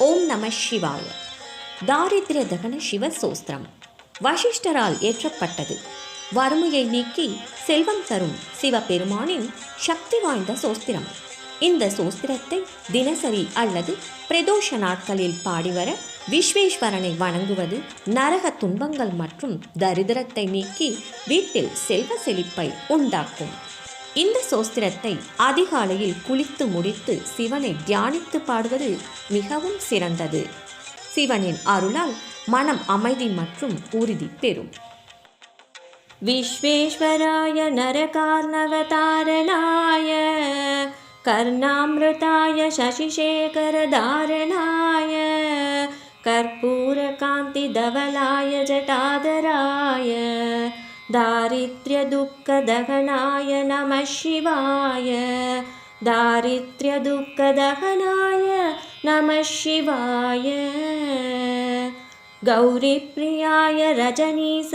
ஓம் நம சிவாய. தாரித்ய தகன சிவசோஸ்திரம் வசிஷ்டரால் ஏற்றப்பட்டது. வறுமையை நீக்கி செல்வம் தரும் சிவபெருமானின் சக்தி வாய்ந்த சோஸ்திரம். இந்த சோஸ்திரத்தை தினசரி அல்லது பிரதோஷ நாட்களில் பாடிவர விஸ்வேஸ்வரனை வணங்குவது நரக துன்பங்கள் மற்றும் தரித்திரத்தை நீக்கி வீட்டில் செல்வ செழிப்பை உண்டாக்கும். இந்த சோஸ்திரத்தை அதிகாலையில் குளித்து முடித்து சிவனை தியானித்து பாடுவது மிகவும் சிறந்தது. சிவனின் அருளால் மனம் அமைதி மற்றும் உறுதி பெறும். விஸ்வேஸ்வராய நரகார்ணவதாரணாய கர்ணாமிருதாய சசிசேகரதாரணாய கற்பூரகாந்தி தவலாய ஜடாதராய दारिद्र्य दुःख दहनाय नमः शिवाय. दारिद्र्य दुःख दहनाय नमः शिवाय. गौरीप्रियाय रजनीसकलाधराय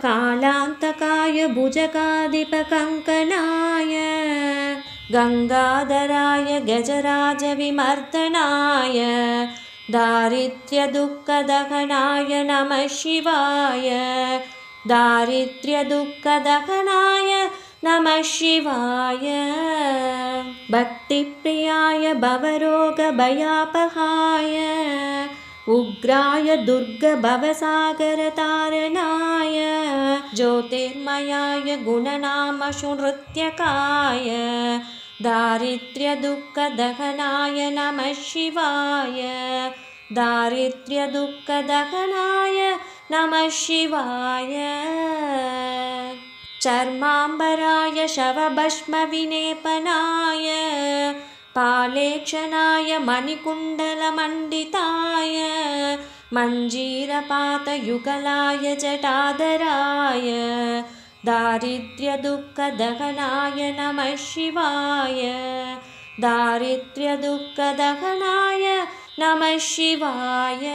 कालान्तकाय भुजगाधिपकङ्कणाय गङ्गाधराय गजराजविमर्दनाय दारिद्र्य दुःख दहनाय नमः शिवाय. दारिद्र्य दुःख दहनाय नमः शिवाय. भक्तिप्रियाय भवरोग भयापहाय उग्राय दुर्ग भवसागरतारणाय ज्योतिर्मयाय गुणनामशुनृत्यकाय दारिद्र्य दुःख दहनाय नमः शिवाय. दारिद्र्य दुःख दहनाय नमः शिवाय. चर्माम्बराय शवभस्म विनेपनाय पालेक्षणाय मणिकुण्डलमण्डिताय मञ्जीरपातयुगलाय जटाधराय दारिद्र्य दुःख दहनाय नमः शिवाय. दारिद्र्य दुःख दहनाय नमः शिवाय.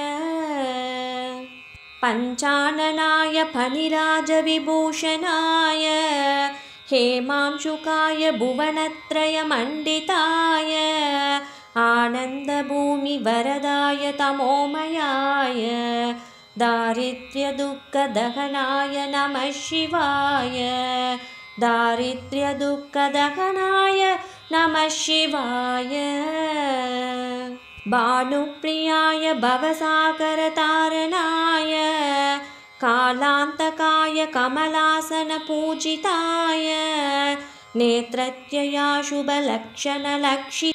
पञ्चाननाय फणिराजविभूषणाय हेमांशुकाय भुवनत्रयमण्डिताय आनन्दभूमिवरदाय तमोमयाय दारिद्र्य दुःख दहनाय नमः शिवाय. दारिद्र्य दुःख दहनाय नमः शिवाय. भानुप्रियाय भवसागरतारणाय कालान्तकाय कमलासनपूजिताय नेत्रत्यया शुभलक्षणलक्षिताय